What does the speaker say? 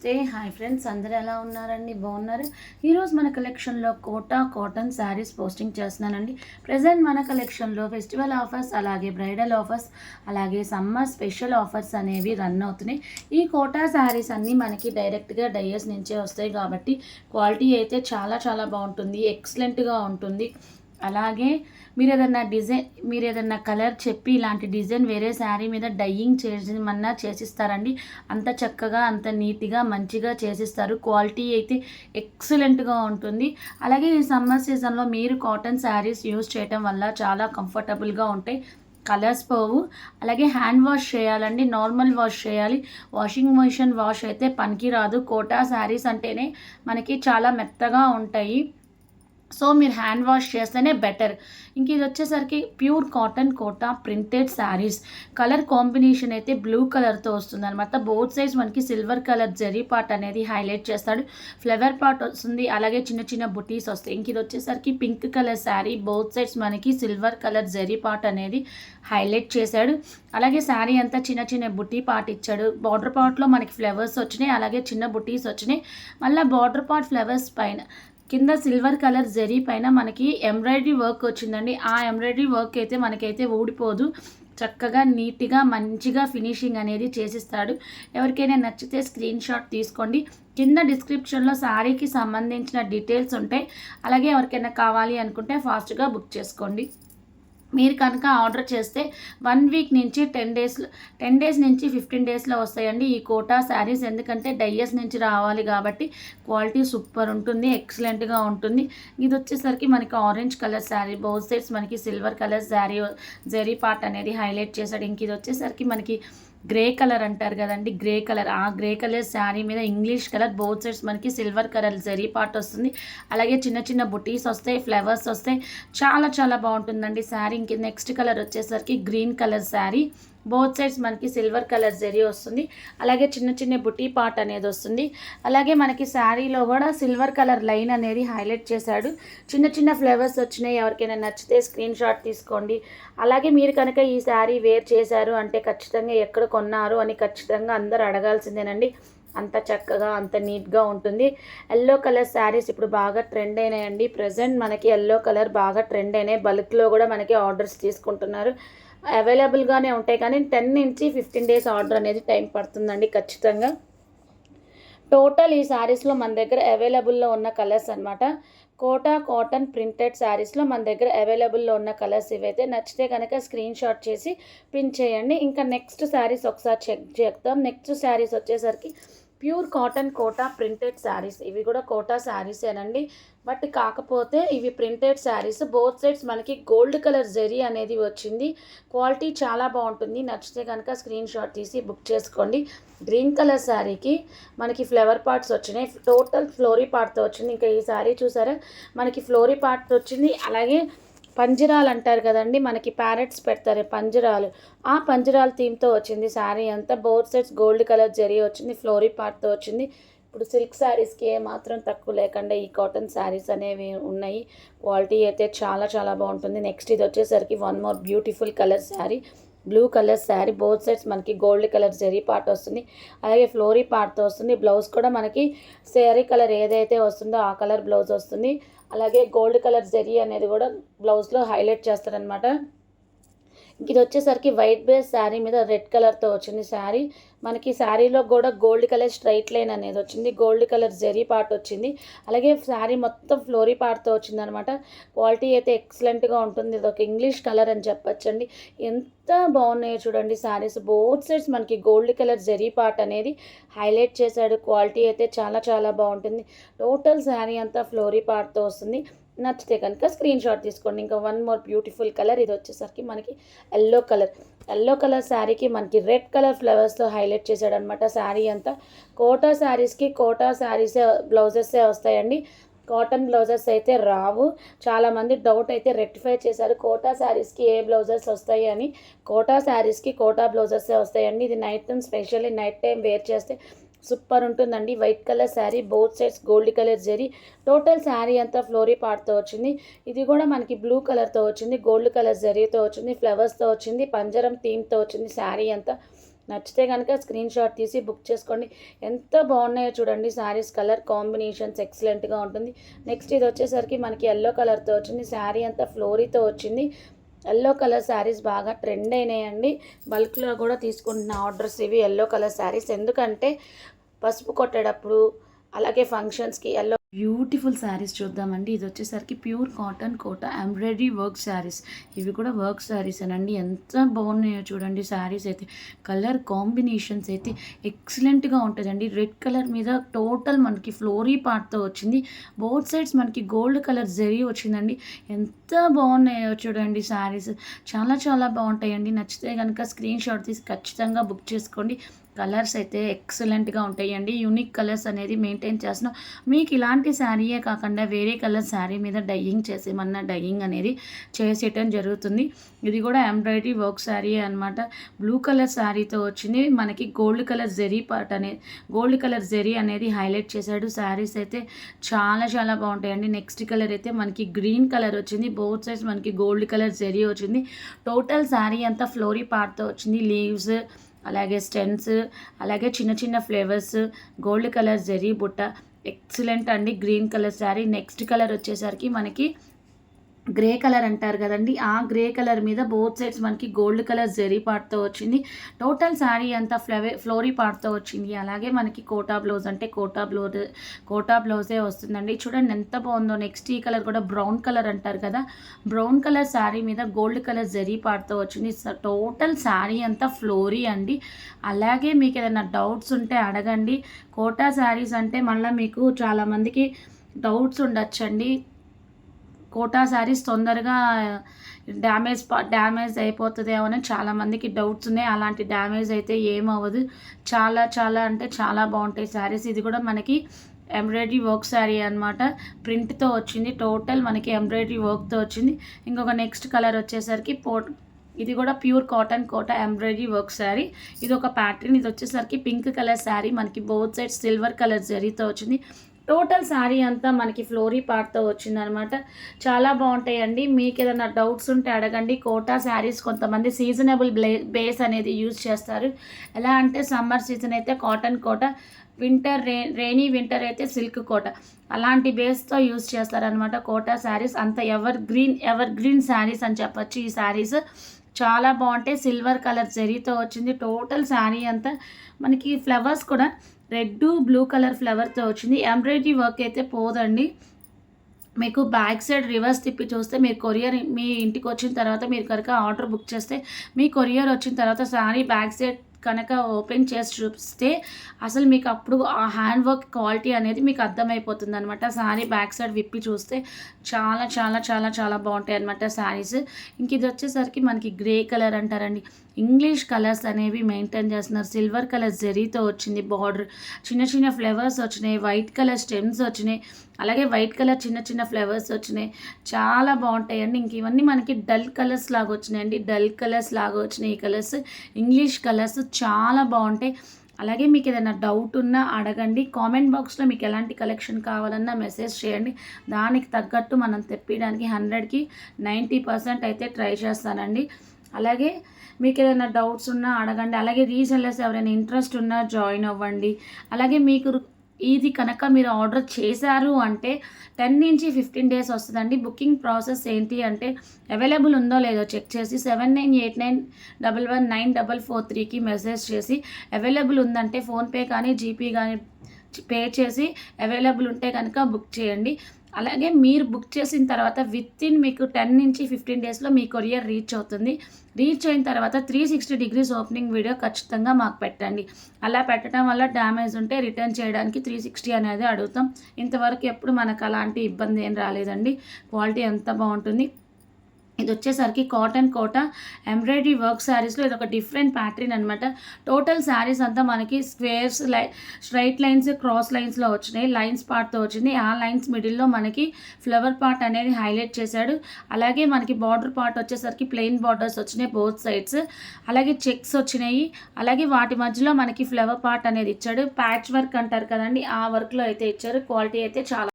Hi friends, అందరూ ఎలా ఉన్నారండి? బాగున్నారు. ఈరోజు మన కలెక్షన్లో కోటా కాటన్ శారీస్ పోస్టింగ్ చేస్తున్నానండి. ప్రజెంట్ మన కలెక్షన్లో ఫెస్టివల్ ఆఫర్స్, అలాగే బ్రైడల్ ఆఫర్స్, అలాగే సమ్మర్ స్పెషల్ ఆఫర్స్ అనేవి రన్ అవుతున్నాయి. ఈ కోటా శారీస్ అన్నీ మనకి డైరెక్ట్గా డైయర్స్ నుంచే వస్తాయి కాబట్టి క్వాలిటీ అయితే చాలా చాలా బాగుంటుంది, ఎక్సలెంట్గా ఉంటుంది. అలాగే మీరు ఏదన్నా కలర్ చెప్పి ఇలాంటి డిజైన్ వేరే శారీ మీద డయ్యింగ్ చేసిమన్నా చేసిస్తారండి. అంత చక్కగా, అంత నీట్గా, మంచిగా చేసిస్తారు. క్వాలిటీ అయితే ఎక్సలెంట్గా ఉంటుంది. అలాగే ఈ సమ్మర్ సీజన్లో మీరు కాటన్ శారీస్ యూజ్ చేయటం వల్ల చాలా కంఫర్టబుల్గా ఉంటాయి. కలర్స్ పోవు. అలాగే హ్యాండ్ వాష్ చేయాలండి, నార్మల్ వాష్ చేయాలి. వాషింగ్ మిషన్ వాష్ అయితే పనికి రాదు. కోటా శారీస్ అంటేనే మనకి చాలా మెత్తగా ఉంటాయి. సో మీరు హ్యాండ్ వాష్ చేస్తేనే బెటర్. ఇంక ఇది వచ్చేసరికి pure cotton Kota printed saris. Colour combination అయితే బ్లూ కలర్తో వస్తుంది అనమాట. బోత్ సైడ్స్ మనకి సిల్వర్ కలర్ జరీ పార్ట్ అనేది హైలైట్ చేస్తాడు. ఫ్లవర్ పార్ట్ వస్తుంది, అలాగే చిన్న చిన్న బుటీస్ వస్తాయి. ఇంక ఇది వచ్చేసరికి pink colour sari. Both sides మనకి సిల్వర్ కలర్ జరీ పార్ట్ అనేది హైలైట్ చేశాడు. అలాగే శారీ అంతా చిన్న చిన్న బుటీ పార్ట్ ఇచ్చాడు. బార్డర్ పార్ట్లో మనకి ఫ్లవర్స్ వచ్చినాయి, అలాగే చిన్న బుటీస్ వచ్చినాయి. మళ్ళీ బార్డర్ పార్ట్ ఫ్లవర్స్ పైన కింద సిల్వర్ కలర్ జరీ పైన మనకి ఎంబ్రాయిడరీ వర్క్ వచ్చిందండి. ఆ ఎంబ్రాయిడరీ వర్క్ అయితే మనకైతే ఊడిపోదు. చక్కగా నీట్గా మంచిగా ఫినిషింగ్ అనేది చేసిస్తాడు. ఎవరికైనా నచ్చితే స్క్రీన్ షాట్ తీసుకోండి. కింద డిస్క్రిప్షన్లో శారీకి సంబంధించిన డీటెయిల్స్ ఉంటాయి. అలాగే ఎవరికైనా కావాలి అనుకుంటే ఫాస్ట్గా బుక్ చేసుకోండి. మీరు కనుక ఆర్డర్ చేస్తే 1 వీక్ నుంచి 10 డేస్ నుంచి 15 డేస్లో వస్తాయండి ఈ కోటా శారీస్. ఎందుకంటే డైయర్స్ నుంచి రావాలి కాబట్టి క్వాలిటీ సూపర్ ఉంటుంది, ఎక్సలెంట్గా ఉంటుంది. ఇది వచ్చేసరికి మనకి orange colour sari. Both sides మనకి silver colour sari zari part అనేది హైలైట్ చేశాడు. ఇంక ఇది వచ్చేసరికి మనకి గ్రే కలర్ అంటారు కదండి, గ్రే కలర్. ఆ గ్రే కలర్ శారీ మీద ఇంగ్లీష్ కలర్, బోత్ సైడ్స్ మనకి సిల్వర్ కలర్ జరీ పార్ట్ వస్తుంది. అలాగే చిన్న చిన్న బుటీస్ వస్తాయి, ఫ్లవర్స్ వస్తాయి. చాలా చాలా బాగుంటుందండి శారీ. ఇంక నెక్స్ట్ కలర్ వచ్చేసరికి green colour sari. Both sides మనకి సిల్వర్ కలర్ జరీ వస్తుంది, అలాగే చిన్న చిన్న బుటీ పార్ట్ అనేది వస్తుంది. అలాగే మనకి శారీలో కూడా సిల్వర్ కలర్ లైన్ అనేది హైలైట్ చేశాడు. చిన్న చిన్న ఫ్లవర్స్ వచ్చినాయి. ఎవరికైనా నచ్చితే స్క్రీన్ షాట్ తీసుకోండి. అలాగే మీరు కనుక ఈ శారీ వేర్ చేశారు అంటే ఖచ్చితంగా ఎక్కడ కొన్నారు అని ఖచ్చితంగా అందరూ అడగాల్సిందేనండి. అంత చక్కగా, అంత నీట్గా ఉంటుంది. ఎల్లో కలర్ శారీస్ ఇప్పుడు బాగా ట్రెండ్ అయినాయండి. ప్రజెంట్ మనకి ఎల్లో కలర్ బాగా ట్రెండ్ అయినాయి. బల్క్లో కూడా మనకి ఆర్డర్స్ తీసుకుంటున్నారు. అవైలబుల్గానే ఉంటాయి, కానీ 10 నుంచి 15 డేస్ ఆర్డర్ అనేది టైం పడుతుందండి ఖచ్చితంగా. టోటల్ ఈ శారీస్లో మన దగ్గర అవైలబుల్లో ఉన్న కలర్స్ అనమాట. కోటా కాటన్ ప్రింటెడ్ శారీస్లో మన దగ్గర అవైలబుల్లో ఉన్న కలర్స్ ఇవైతే. నచ్చితే కనుక స్క్రీన్ షాట్ చేసి పిన్ చేయండి. ఇంకా నెక్స్ట్ శారీస్ ఒకసారి చెక్ చేద్దాం. నెక్స్ట్ శారీస్ వచ్చేసరికి pure cotton Kota printed saris. ఇవి కూడా కోటా శారీసేనండి, బట్ కాకపోతే ఇవి ప్రింటెడ్ శారీస్. బోత్ సైడ్స్ మనకి గోల్డ్ కలర్ జరీ అనేది వచ్చింది. క్వాలిటీ చాలా బాగుంటుంది. నచ్చితే కనుక స్క్రీన్ షాట్ తీసి బుక్ చేసుకోండి. గ్రీన్ కలర్ శారీకి మనకి ఫ్లవర్ పార్ట్స్ వచ్చినాయి. టోటల్ ఫ్లోరీ పార్ట్తో వచ్చింది. ఇంకా ఈ శారీ చూసారా, మనకి ఫ్లోరీ పార్ట్ వచ్చింది. అలాగే పంజరాలు అంటారు కదండి, మనకి ప్యారెట్స్ పెడతారు పంజరాలు, ఆ పంజరాల థీమ్తో వచ్చింది శారీ అంతా. Both sides gold colour zari వచ్చింది, ఫ్లోరీ పార్ట్తో వచ్చింది. ఇప్పుడు సిల్క్ శారీస్కి ఏమాత్రం తక్కువ లేకుండా ఈ కాటన్ శారీస్ అనేవి ఉన్నాయి. క్వాలిటీ అయితే చాలా చాలా బాగుంటుంది. నెక్స్ట్ ఇది వచ్చేసరికి one more beautiful colour sari. Blue colour sari. Both sides మనకి గోల్డ్ కలర్ జరీ పార్ట్ వస్తుంది, అలాగే ఫ్లోరీ పార్ట్తో వస్తుంది. బ్లౌజ్ కూడా మనకి శారీ కలర్ ఏదైతే వస్తుందో ఆ కలర్ బ్లౌజ్ వస్తుంది. అలాగే గోల్డ్ కలర్ జరీ అనేది కూడా బ్లౌజ్లో హైలైట్ చేస్తారనమాట. ఇది వచ్చేసరికి వైట్ బేస్ శారీ మీద రెడ్ కలర్తో వచ్చింది శారీ. మనకి శారీలో కూడా గోల్డ్ కలర్ స్ట్రైట్ లైన్ అనేది వచ్చింది, గోల్డ్ కలర్ జరీ పార్ట్ వచ్చింది. అలాగే శారీ మొత్తం ఫ్లోరీ పార్ట్తో వచ్చింది అనమాట. క్వాలిటీ అయితే ఎక్సలెంట్గా ఉంటుంది. ఇది ఒక ఇంగ్లీష్ కలర్ అని చెప్పచ్చండి. ఎంత బాగున్నాయో చూడండి శారీస్. బోత్ సైడ్స్ మనకి గోల్డ్ కలర్ జరీ పార్ట్ అనేది హైలైట్ చేశాడు. క్వాలిటీ అయితే చాలా చాలా బాగుంటుంది. టోటల్ శారీ అంతా ఫ్లోరీ పార్ట్తో వస్తుంది. నచ్చితే కనుక స్క్రీన్ షాట్ తీసుకోండి. ఇంకా వన్ మోర్ బ్యూటిఫుల్ కలర్. ఇది వచ్చేసరికి మనకి ఎల్లో కలర్. ఎల్లో కలర్ శారీకి మనకి రెడ్ కలర్ ఫ్లవర్స్తో హైలైట్ చేశాడనమాట శారీ అంతా. కోటా శారీస్కి కోటా శారీసే బ్లౌజెస్సే వస్తాయండి, కాటన్ బ్లౌజెస్ అయితే రావు. చాలామంది డౌట్ అయితే రెక్టిఫై చేశారు, కోటా శారీస్కి ఏ బ్లౌజెస్ వస్తాయి అని. కోటా శారీస్కి కోటా బ్లౌజెస్సే వస్తాయండి. ఇది night time, specially night time where చేస్తే సూపర్ ఉంటుందండి. White colour sari, both sides gold colour zari. Total sari అంతా ఫ్లోరీ పార్ట్తో వచ్చింది. ఇది కూడా మనకి బ్లూ కలర్తో వచ్చింది, గోల్డ్ కలర్ జరీతో వచ్చింది, ఫ్లవర్స్తో వచ్చింది, పంజరం థీమ్తో వచ్చింది శారీ అంతా. నచ్చితే కనుక స్క్రీన్ షాట్ తీసి బుక్ చేసుకోండి. ఎంత బాగున్నాయో చూడండి శారీస్. కలర్ కాంబినేషన్స్ ఎక్సలెంట్గా ఉంటుంది. నెక్స్ట్ ఇది వచ్చేసరికి మనకి ఎల్లో కలర్తో వచ్చింది. శారీ అంతా ఫ్లోరీతో వచ్చింది. ఎల్లో కలర్ శారీస్ బాగా ట్రెండ్ అయినాయండి. బల్క్లో కూడా తీసుకుంటున్న ఆర్డర్స్ ఇవి ఎల్లో కలర్ శారీస్. ఎందుకంటే పసుపు కొట్టేటప్పుడు అలాగే ఫంక్షన్స్కి ఎల్లో బ్యూటిఫుల్ శారీస్ చూద్దామండి. ఇది వచ్చేసరికి ప్యూర్ కాటన్ కోట ఎంబ్రాయిడరీ వర్క్ శారీస్. ఇవి కూడా వర్క్ శారీస్ అనండి. ఎంత బాగున్నాయో చూడండి శారీస్ అయితే. కలర్ కాంబినేషన్స్ అయితే ఎక్సలెంట్గా ఉంటుందండి. రెడ్ కలర్ మీద టోటల్ మనకి ఫ్లోరీ పార్ట్తో వచ్చింది. బోత్ సైడ్స్ మనకి గోల్డ్ కలర్ జరీ వచ్చిందండి. ఎంత బాగున్నాయో చూడండి శారీస్. చాలా చాలా బాగుంటాయండి. నచ్చితే కనుక స్క్రీన్ షాట్ తీసి ఖచ్చితంగా బుక్ చేసుకోండి. కలర్స్ అయితే ఎక్సలెంట్గా ఉంటాయండి. యూనిక్ కలర్స్ అనేది మెయింటైన్ చేస్తున్నాం. మీకు ఇలాంటి శారీయే కాకుండా వేరే కలర్ శారీ మీద డయ్యింగ్ చేసేమన్నా డయ్యింగ్ అనేది చేసేయటం జరుగుతుంది. ఇది కూడా ఎంబ్రాయిడరీ వర్క్ శారీ అనమాట. బ్లూ కలర్ శారీతో వచ్చింది. మనకి గోల్డ్ కలర్ జెరీ అనేది హైలైట్ చేశాడు. శారీస్ అయితే చాలా చాలా బాగుంటాయండి. నెక్స్ట్ కలర్ అయితే మనకి గ్రీన్ కలర్ వచ్చింది. బోత్ సైడ్స్ మనకి గోల్డ్ కలర్ జెరీ వచ్చింది. టోటల్ శారీ అంతా ఫ్లోరీ పార్ట్తో వచ్చింది. లీవ్స్ అలాగే స్టెమ్స్ అలాగే చిన్న చిన్న ఫ్లేవర్స్ గోల్డ్ కలర్ జరీ బుట్ట ఎక్సలెంట్ అండి. Green colour sari. Next colour వచ్చేసరికి మనకి గ్రే కలర్ అంటారు కదండి. ఆ గ్రే కలర్ మీద బోత్ సైడ్స్ మనకి గోల్డ్ కలర్ జెరీ పార్ట్తో వచ్చింది. టోటల్ శారీ అంతా ఫ్లోరీ పార్ట్తో వచ్చింది. అలాగే మనకి కోటా బ్లౌజ్ అంటే కోటా బ్లౌజే వస్తుందండి. చూడండి ఎంత బాగుందో. నెక్స్ట్ ఈ కలర్ కూడా బ్రౌన్ కలర్ అంటారు కదా. బ్రౌన్ కలర్ శారీ మీద గోల్డ్ కలర్ జెరీ పార్ట్తో వచ్చింది. టోటల్ శారీ అంతా ఫ్లోరీ అండి. అలాగే మీకు ఏదైనా డౌట్స్ ఉంటే అడగండి. కోటా శారీస్ అంటే మళ్ళీ మీకు చాలామందికి డౌట్స్ ఉండొచ్చండి. కోటా శారీస్ తొందరగా డ్యామేజ్ అయిపోతుందేమో అని చాలామందికి డౌట్స్ ఉన్నాయి. అలాంటి డ్యామేజ్ అయితే ఏమవ్వదు. చాలా చాలా అంటే చాలా బాగుంటాయి శారీస్. ఇది కూడా మనకి ఎంబ్రాయిడరీ వర్క్ శారీ అనమాట. ప్రింట్తో వచ్చింది. టోటల్ మనకి ఎంబ్రాయిడరీ వర్క్తో వచ్చింది. ఇంకొక నెక్స్ట్ కలర్ వచ్చేసరికి ఇది కూడా ప్యూర్ కాటన్ కోట ఎంబ్రాయిడరీ వర్క్ శారీ. ఇది ఒక ప్యాటర్న్. ఇది వచ్చేసరికి పింక్ కలర్ శారీ. మనకి బోత్ సైడ్ సిల్వర్ కలర్ జరీతో వచ్చింది. టోటల్ శారీ అంతా మనకి ఫ్లోరీ పార్ట్తో వచ్చిందనమాట. చాలా బాగుంటాయండి. మీకు ఏదైనా డౌట్స్ ఉంటే అడగండి. కోటా శారీస్ కొంతమంది సీజనబుల్ బేస్ అనేది యూజ్ చేస్తారు. ఎలా అంటే సమ్మర్ సీజన్ అయితే కాటన్ కోట, రెయినీ వింటర్ అయితే సిల్క్ కోట, అలాంటి బేస్తో యూజ్ చేస్తారనమాట. కోటా శారీస్ అంత ఎవర్ గ్రీన్ శారీస్ అని చెప్పచ్చు. ఈ శారీస్ చాలా బాగుంటాయి. సిల్వర్ కలర్ జరీతో వచ్చింది. టోటల్ శారీ అంతా మనకి ఫ్లవర్స్ కూడా రెడ్ బ్లూ కలర్ ఫ్లవర్తో వచ్చింది. ఎంబ్రాయిడరీ వర్క్ అయితే పోదండి. మీకు బ్యాక్ సైడ్ రివర్స్ తిప్పి చూస్తే మీరు కొరియర్ మీ ఇంటికి వచ్చిన తర్వాత మీరు కనుక ఆర్డర్ బుక్ చేస్తే మీ కొరియర్ వచ్చిన తర్వాత శారీ బ్యాక్ సైడ్ కనుక ఓపెన్ చేసి చూపిస్తే అసలు మీకు అప్పుడు ఆ హ్యాండ్ వర్క్ క్వాలిటీ అనేది మీకు అర్థమైపోతుంది అనమాట. శారీ బ్యాక్ సైడ్ విప్పి చూస్తే చాలా చాలా చాలా చాలా బాగుంటాయి అనమాట శారీస్. ఇంక ఇది వచ్చేసరికి మనకి గ్రే కలర్ అంటారండి. ఇంగ్లీష్ కలర్స్ అనేవి మెయింటైన్ చేస్తున్నారు. సిల్వర్ కలర్ జరీతో వచ్చింది. బార్డర్ చిన్న చిన్న ఫ్లవర్స్ వచ్చినాయి. వైట్ కలర్ స్టెమ్స్ వచ్చినాయి. అలాగే వైట్ కలర్ చిన్న చిన్న ఫ్లవర్స్ వచ్చినాయి. చాలా బాగుంటాయండి. ఇంక ఇవన్నీ మనకి డల్ కలర్స్ లాగా వచ్చినాయండి. డల్ కలర్స్ లాగా వచ్చినాయి ఈ కలర్స్. ఇంగ్లీష్ కలర్స్ చాలా బాగుంటాయి. అలాగే మీకు ఏదైనా డౌట్ ఉన్నా అడగండి. కామెంట్ బాక్స్లో మీకు ఎలాంటి కలెక్షన్ కావాలన్నా మెసేజ్ చేయండి. దానికి తగ్గట్టు మనం తెప్పించడానికి 100కి 90% అయితే ట్రై చేస్తానండి. అలాగే మీకు ఏదైనా డౌట్స్ ఉన్నా అడగండి. అలాగే రీసెల్లర్స్ ఎవరైనా ఇంట్రెస్ట్ ఉన్నా జాయిన్ అవ్వండి. అలాగే మీకు ఇది కనుక మీరు ఆర్డర్ చేశారు అంటే 10 నుంచి 15 డేస్ వస్తుందండి. బుకింగ్ ప్రాసెస్ ఏంటి అంటే అవైలబుల్ ఉందో లేదో చెక్ చేసి 7989119443కి మెసేజ్ చేసి అవైలబుల్ ఉందంటే ఫోన్పే కానీ జీపే కానీ పే చేసి అవైలబుల్ ఉంటే కనుక బుక్ చేయండి. అలాగే మీరు బుక్ చేసిన తర్వాత వితిన్ మీకు 10 నుంచి 15 డేస్లో మీ కొరియర్ రీచ్ అవుతుంది. రీచ్ అయిన తర్వాత 360 డిగ్రీస్ ఓపెనింగ్ వీడియో ఖచ్చితంగా మాకు పెట్టండి. అలా పెట్టడం వల్ల డ్యామేజ్ ఉంటే రిటర్న్ చేయడానికి 360 అనేది అడుగుతాం. ఇంతవరకు ఎప్పుడు మనకు అలాంటి ఇబ్బంది ఏం రాలేదండి. క్వాలిటీ ఎంత బాగుంటుంది. ఇది వచ్చేసరికి కాటన్ కోట ఎంబ్రాయిడరీ వర్క్ శారీస్లో ఇది ఒక డిఫరెంట్ ప్యాటర్న్ అనమాట. టోటల్ శారీస్ అంతా మనకి స్క్వేర్స్ స్ట్రైట్ లైన్స్ క్రాస్ లైన్స్లో వచ్చినాయి. లైన్స్ పార్ట్తో వచ్చింది. ఆ లైన్స్ మిడిల్లో మనకి ఫ్లవర్ పార్ట్ అనేది హైలైట్ చేశాడు. అలాగే మనకి బార్డర్ పార్ట్ వచ్చేసరికి ప్లెయిన్ బార్డర్స్ వచ్చినాయి బోత్ సైడ్స్. అలాగే చెక్స్ వచ్చినాయి. అలాగే వాటి మధ్యలో మనకి ఫ్లవర్ పార్ట్ అనేది ఇచ్చాడు. ప్యాచ్ వర్క్ అంటారు కదండి, ఆ వర్క్లో అయితే ఇచ్చారు. క్వాలిటీ అయితే చాలా